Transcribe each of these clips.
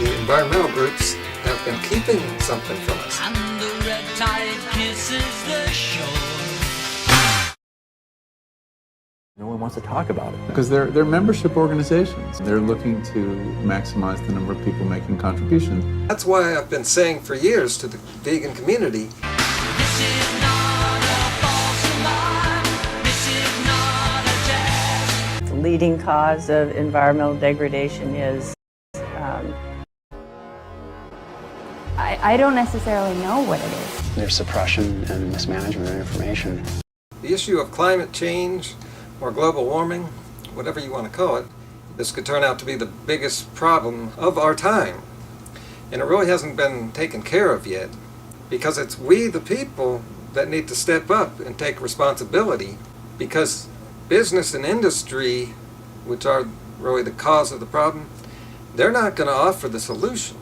the environmental groups have been keeping something from us. And the red tide kisses the shore. No one wants to talk about it. Because they're membership organizations. They're looking to maximize the number of people making contributions. That's why I've been saying for years to the vegan community, This is not a false alarm. This is not a test. The leading cause of environmental degradation is, I don't necessarily know what it is. There's suppression and mismanagement of information. the issue of climate change or global warming, whatever you want to call it, this could turn out to be the biggest problem of our time. And it really hasn't been taken care of yet, because it's we, the people, that need to step up and take responsibility, because business and industry, which are really the cause of the problem, they're not going to offer the solution.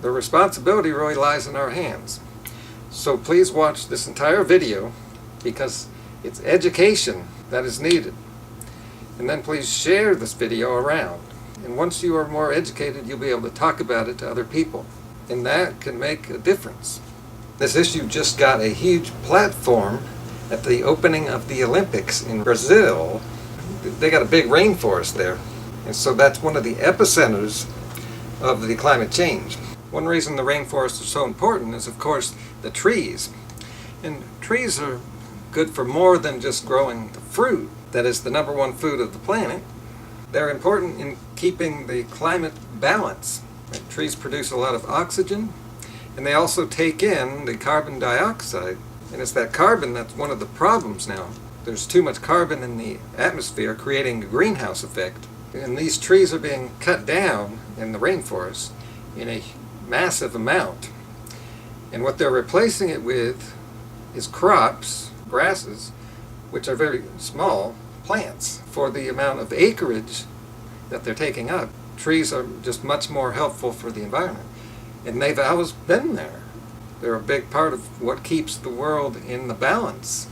The responsibility really lies in our hands. So please watch this entire video, because it's education that is needed. And then please share this video around. And once you are more educated, you'll be able to talk about it to other people. And that can make a difference. This issue just got a huge platform at the opening of the Olympics in Brazil. They got a big rainforest there. And so that's one of the epicenters of the climate change. One reason the rainforests are so important is, of course, the trees. And trees are good for more than just growing the fruit that is the #1 food of the planet. They're important in keeping the climate balance. Trees produce a lot of oxygen, and they also take in the carbon dioxide. And it's that carbon that's one of the problems now. There's too much carbon in the atmosphere, creating a greenhouse effect. And these trees are being cut down in the rainforest in a massive amount. And what they're replacing it with is crops, grasses, which are very small plants for the amount of acreage that they're taking up. Trees are just much more helpful for the environment. And they've always been there. They're a big part of what keeps the world in the balance.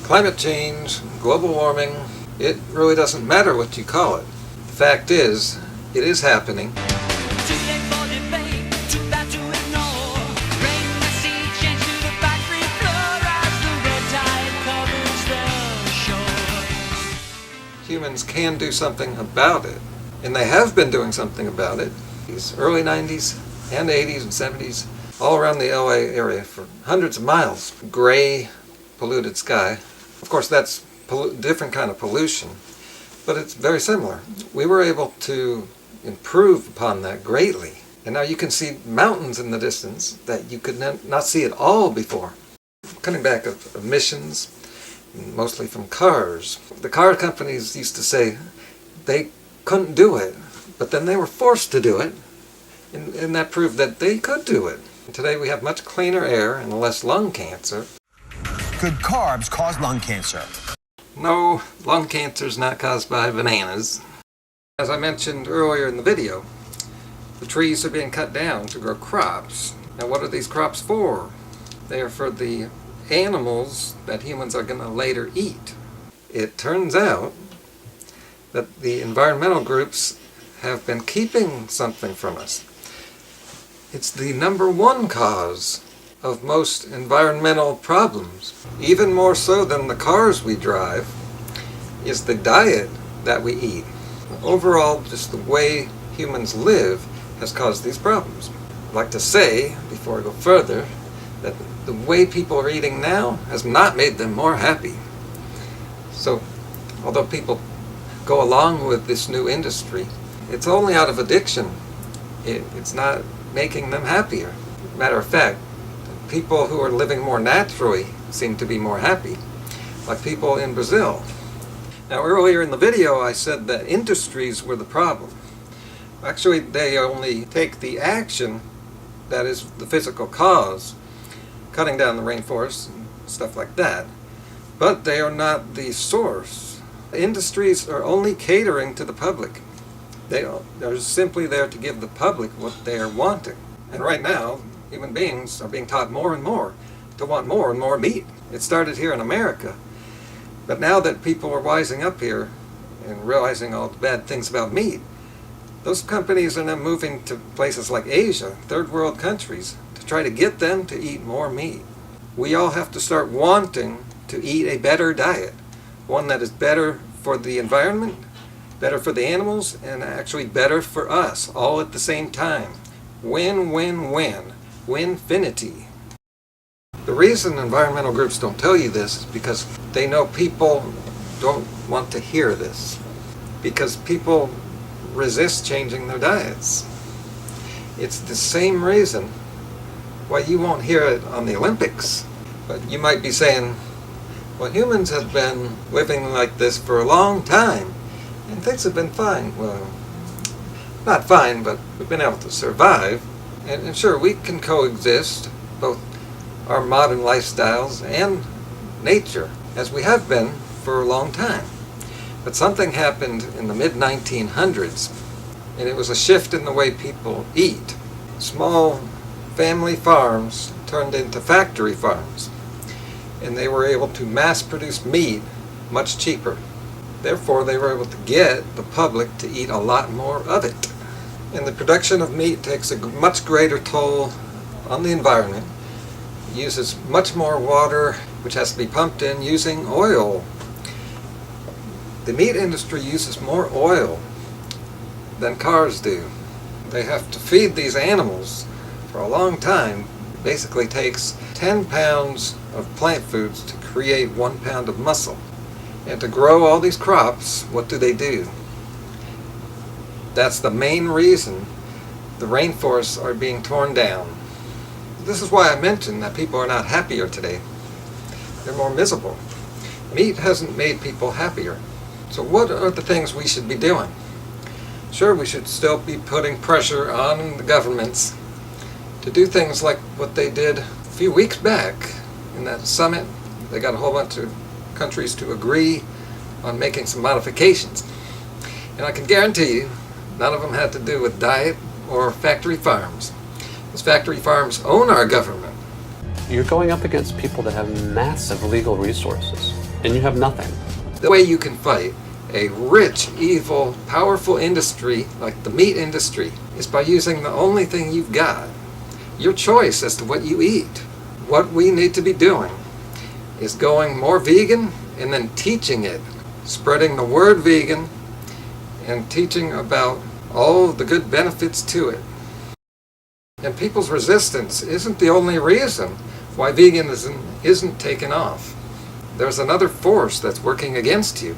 Climate change, global warming, it really doesn't matter what you call it. The fact is, it is happening. Too late for debate, too bad to ignore. Rain the sea, change to the factory floor as the red tide covers the shore. Humans can do something about it. And they have been doing something about it. These early 90s and 80s and 70s, all around the LA area for hundreds of miles. Gray, polluted sky. Of course, that's different kind of pollution, but it's very similar. We were able to improve upon that greatly. And now you can see mountains in the distance that you could not see at all before. Cutting back of emissions, mostly from cars. The car companies used to say they couldn't do it, but then they were forced to do it, and that proved that they could do it. And today we have much cleaner air and less lung cancer. Could carbs cause lung cancer? No, lung cancer is not caused by bananas. As I mentioned earlier in the video, the trees are being cut down to grow crops. Now what are these crops for? They are for the animals that humans are going to later eat. It turns out that the environmental groups have been keeping something from us. It's the #1 cause of most environmental problems. Even more so than the cars we drive is the diet that we eat. Overall, just the way humans live has caused these problems. I'd like to say, before I go further, that the way people are eating now has not made them more happy. So, although people go along with this new industry, it's only out of addiction. It's not making them happier. Matter of fact, people who are living more naturally seem to be more happy, like people in Brazil. Now earlier in the video I said that industries were the problem. Actually, they only take the action that is the physical cause, cutting down the rainforests and stuff like that, but they are not the source. Industries are only catering to the public. They're simply there to give the public what they are wanting. And right now, human beings are being taught more and more to want more and more meat. It started here in America. But now that people are wising up here and realizing all the bad things about meat, Those companies are now moving to places like Asia, third world countries, to try to get them to eat more meat. We all have to start wanting to eat a better diet, one that is better for the environment, better for the animals, and actually better for us, all at the same time. Win, win, win. Winfinity. The reason environmental groups don't tell you this is because they know people don't want to hear this. Because people resist changing their diets. It's the same reason why you won't hear it on the Olympics. But you might be saying, well, humans have been living like this for a long time, and things have been fine. Well, not fine, but we've been able to survive. And sure, we can coexist, both our modern lifestyles and nature, as we have been for a long time. But something happened in the mid-1900s, and it was a shift in the way people eat. Small family farms turned into factory farms, and they were able to mass-produce meat much cheaper. Therefore, they were able to get the public to eat a lot more of it. And the production of meat takes a much greater toll on the environment. It uses much more water, which has to be pumped in using oil. The meat industry uses more oil than cars do. They have to feed these animals for a long time. It basically takes 10 pounds of plant foods to create 1 pound of muscle. And to grow all these crops, what do? That's the main reason the rainforests are being torn down. This is why I mentioned that people are not happier today. They're more miserable. Meat hasn't made people happier. So what are the things we should be doing? Sure, we should still be putting pressure on the governments to do things like what they did a few weeks back in that summit. They got a whole bunch of countries to agree on making some modifications. And I can guarantee you, none of them had to do with diet or factory farms. Those factory farms own our government. You're going up against people that have massive legal resources, and you have nothing. The way you can fight a rich, evil, powerful industry like the meat industry is by using the only thing you've got. Your choice as to what you eat. What we need to be doing is going more vegan and then teaching it. Spreading the word vegan and teaching about all the good benefits to it. And people's resistance isn't the only reason why veganism isn't taken off. There's another force that's working against you.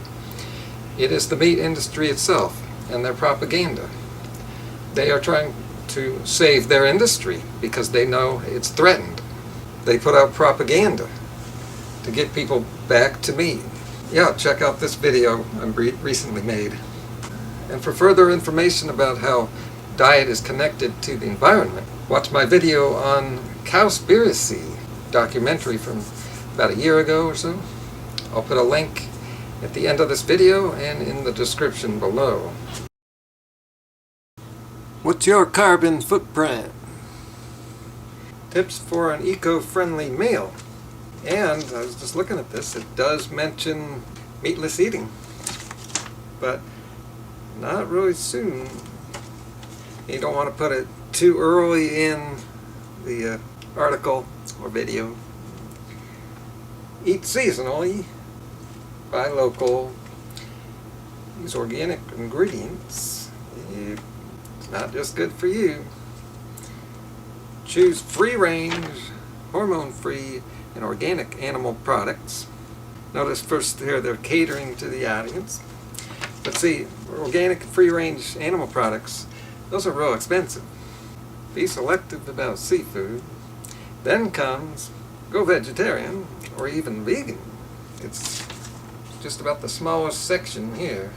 It is the meat industry itself and their propaganda. They are trying to save their industry because they know it's threatened. They put out propaganda to get people back to meat. Yeah, check out this video I recently made. And for further information about how diet is connected to the environment, watch my video on Cowspiracy, documentary from about a year ago or so. I'll put a link at the end of this video and in the description below. What's your carbon footprint? Tips for an eco-friendly meal. And I was just looking at this, it does mention meatless eating, but not really soon. You don't want to put it too early in the article or video. Eat seasonally, buy local, use organic ingredients. It's not just good for you. Choose free-range, hormone-free, and organic animal products. Notice first here they're catering to the audience. But see, organic free-range animal products, those are real expensive. Be selective about seafood. Then comes go vegetarian or even vegan. It's just about the smallest section here.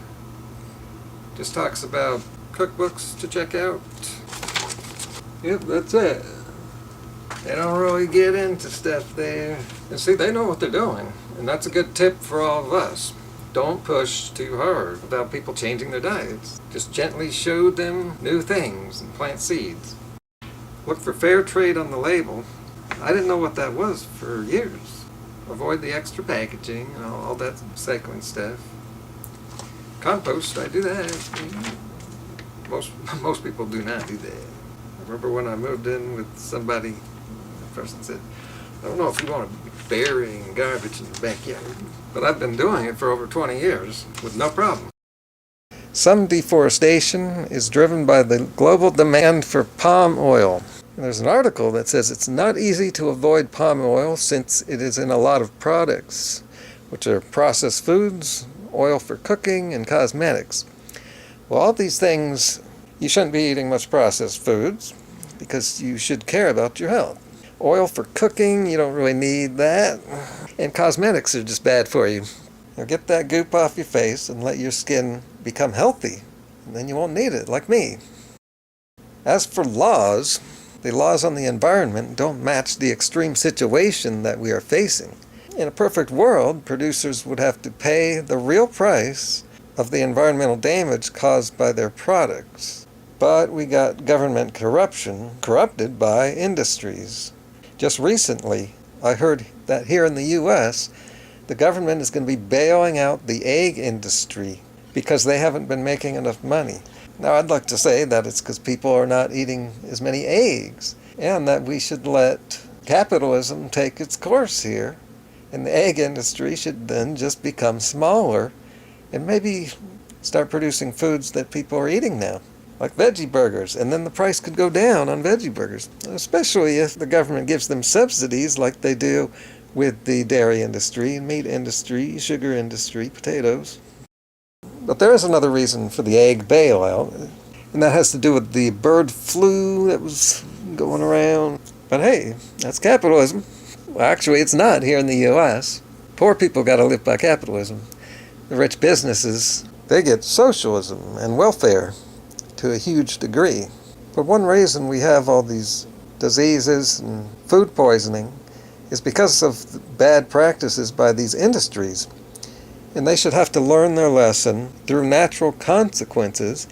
Just talks about cookbooks to check out. Yep, that's it. They don't really get into stuff there. And see, they know what they're doing. And that's a good tip for all of us. Don't push too hard about people changing their diets. Just gently show them new things and plant seeds. Look for fair trade on the label. I didn't know what that was for years. Avoid the extra packaging and all that recycling stuff. Compost, I do that. Most people do not do that. I remember when I moved in with somebody, the person said, I don't know if you want to be burying garbage in the backyard, but I've been doing it for over 20 years with no problem. Some deforestation is driven by the global demand for palm oil. There's an article that says it's not easy to avoid palm oil since it is in a lot of products, which are processed foods, oil for cooking, and cosmetics. Well, all these things, you shouldn't be eating much processed foods because you should care about your health. Oil for cooking, you don't really need that. And cosmetics are just bad for you. Now get that goop off your face and let your skin become healthy, and then you won't need it, like me. As for laws, the laws on the environment don't match the extreme situation that we are facing. In a perfect world, producers would have to pay the real price of the environmental damage caused by their products. But we got government corruption corrupted by industries. Just recently, I heard that here in the U.S., the government is going to be bailing out the egg industry because they haven't been making enough money. Now, I'd like to say that it's because people are not eating as many eggs, and that we should let capitalism take its course here, and the egg industry should then just become smaller and maybe start producing foods that people are eating now, like veggie burgers, and then the price could go down on veggie burgers, especially if the government gives them subsidies like they do with the dairy industry, meat industry, sugar industry, potatoes. But there is another reason for the egg bailout, and that has to do with the bird flu that was going around. But hey, that's capitalism. Well, actually, it's not here in the U.S. Poor people got to live by capitalism. The rich businesses, they get socialism and welfare to a huge degree. But one reason we have all these diseases and food poisoning is because of bad practices by these industries. And they should have to learn their lesson through natural consequences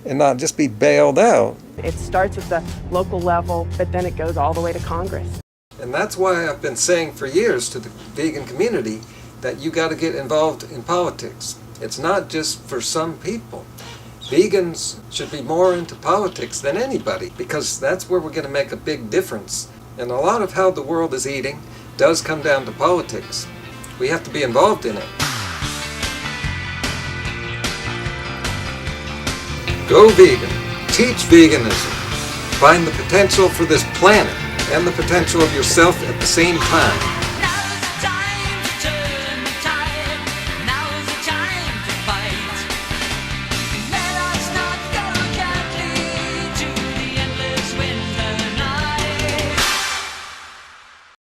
and not just be bailed out. It starts at the local level, but then it goes all the way to Congress. And that's why I've been saying for years to the vegan community that you got to get involved in politics. It's not just for some people. Vegans should be more into politics than anybody because that's where we're going to make a big difference. And a lot of how the world is eating does come down to politics. We have to be involved in it. Go vegan. Teach veganism. Find the potential for this planet and the potential of yourself at the same time.